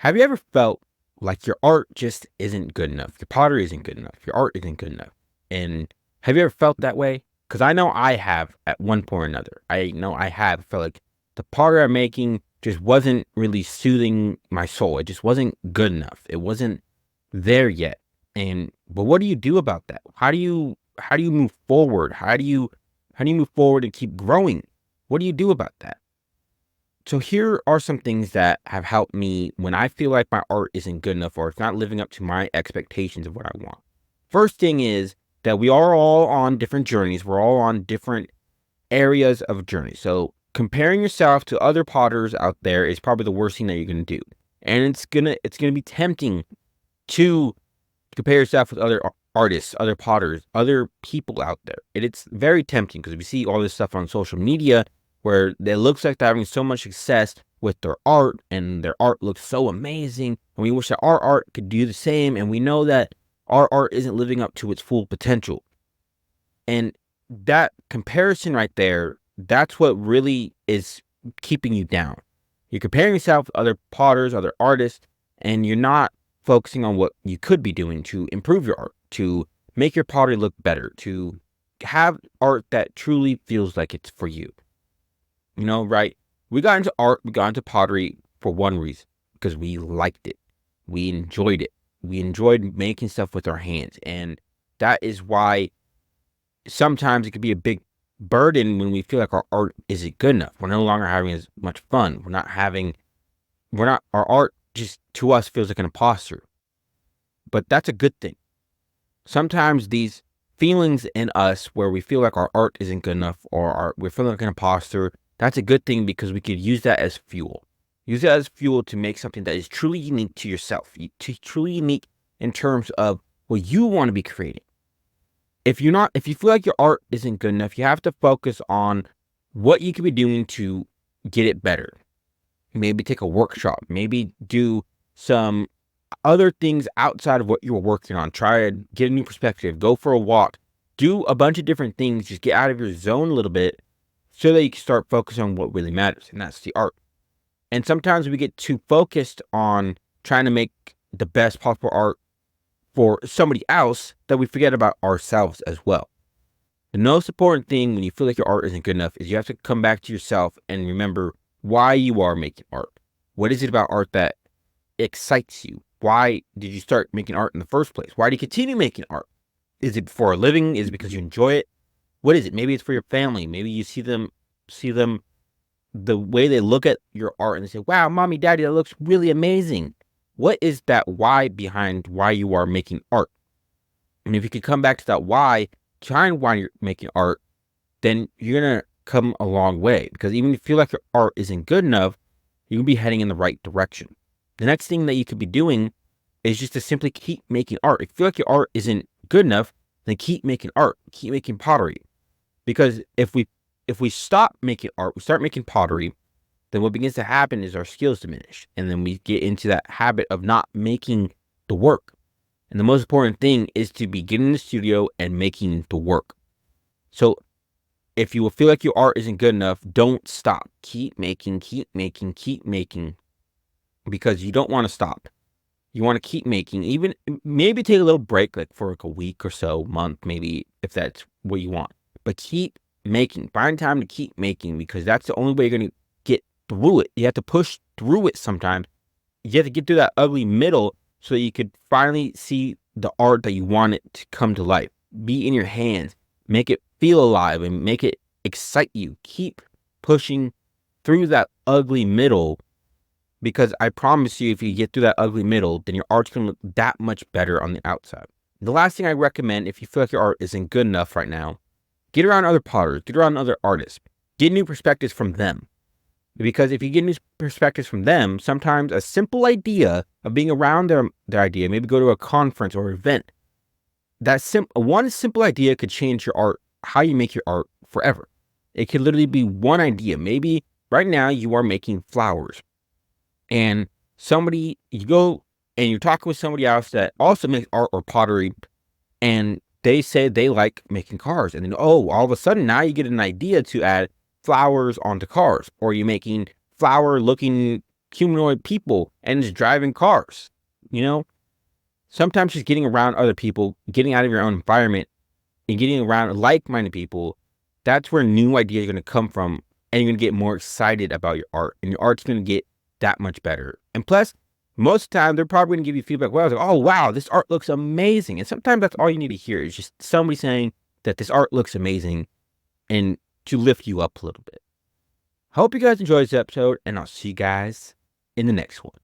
Have you ever felt like your art just isn't good enough? Your pottery isn't good enough. Your art isn't good enough. And have you ever felt that way? Because I know I have at one point or another. I know I have felt like the pottery I'm making just wasn't really soothing my soul. It just wasn't good enough. It wasn't there yet. But what do you do about that? How do you move forward? How do you move forward and keep growing? What do you do about that? So here are some things that have helped me when I feel like my art isn't good enough or it's not living up to my expectations of what I want. First thing is that we are all on different journeys. We're all on different areas of a journey. So comparing yourself to other potters out there is probably the worst thing that you're going to do. And it's gonna be tempting to compare yourself with other artists, other potters, other people out there. It's very tempting because we see all this stuff on social media where it looks like they're having so much success with their art and their art looks so amazing. And we wish that our art could do the same. And we know that our art isn't living up to its full potential. And that comparison right there, that's what really is keeping you down. You're comparing yourself with other potters, other artists, and you're not focusing on what you could be doing to improve your art, to make your pottery look better, to have art that truly feels like it's for you. Right? We got into art, we got into pottery for one reason, because we liked it. We enjoyed it. We enjoyed making stuff with our hands. And that is why sometimes it could be a big burden when we feel like our art isn't good enough. We're no longer having as much fun. Our art just to us feels like an imposter. But that's a good thing. Sometimes these feelings in us where we feel like our art isn't good enough or we're feeling like an imposter, that's a good thing because we could use that as fuel. Use it as fuel to make something that is truly unique to yourself, truly unique in terms of what you want to be creating. If you feel like your art isn't good enough, you have to focus on what you could be doing to get it better. Maybe take a workshop, maybe do some other things outside of what you were working on. Try to get a new perspective, go for a walk, do a bunch of different things, just get out of your zone a little bit so that you can start focusing on what really matters, and that's the art. And sometimes we get too focused on trying to make the best possible art for somebody else that we forget about ourselves as well. The most important thing when you feel like your art isn't good enough is you have to come back to yourself and remember why you are making art. What is it about art that excites you? Why did you start making art in the first place? Why do you continue making art? Is it for a living? Is it because you enjoy it? What is it? Maybe it's for your family. Maybe you see them the way they look at your art and they say, wow, mommy, daddy, that looks really amazing. What is that why behind why you are making art? And if you could come back to that why, behind why you're making art, then you're going to come a long way. Because even if you feel like your art isn't good enough, you'll be heading in the right direction. The next thing that you could be doing is just to simply keep making art. If you feel like your art isn't good enough, then keep making art, keep making pottery. Because if we stop making art, we start making pottery, then what begins to happen is our skills diminish. And then we get into that habit of not making the work. And the most important thing is to be getting in the studio and making the work. So if you will feel like your art isn't good enough, don't stop. Keep making, because you don't want to stop. You want to keep making, even maybe take a little break, like for like a week or so, month, maybe, if that's what you want. But keep making. Find time to keep making, because that's the only way you're going to get through it. You have to push through it sometimes. You have to get through that ugly middle so that you could finally see the art that you want it to come to life. Be in your hands. Make it feel alive and make it excite you. Keep pushing through that ugly middle, because I promise you, if you get through that ugly middle, then your art's going to look that much better on the outside. The last thing I recommend, if you feel like your art isn't good enough right now, get around other potters, get around other artists, get new perspectives from them. Because if you get new perspectives from them, sometimes a simple idea of being around their idea, maybe go to a conference or event, one simple idea could change your art, how you make your art forever. It could literally be one idea. Maybe right now you are making flowers, and you go and you're talking with somebody else that also makes art or pottery, and they say they like making cars. And then, all of a sudden now you get an idea to add flowers onto cars, or you're making flower looking humanoid people and just driving cars. Sometimes just getting around other people, getting out of your own environment, and getting around like-minded people, that's where new ideas are going to come from, and you're going to get more excited about your art, and your art's going to get that much better. And plus, most of the time, they're probably going to give you feedback. Well, like, oh, wow, this art looks amazing. And sometimes that's all you need to hear is just somebody saying that this art looks amazing and to lift you up a little bit. Hope you guys enjoyed this episode, and I'll see you guys in the next one.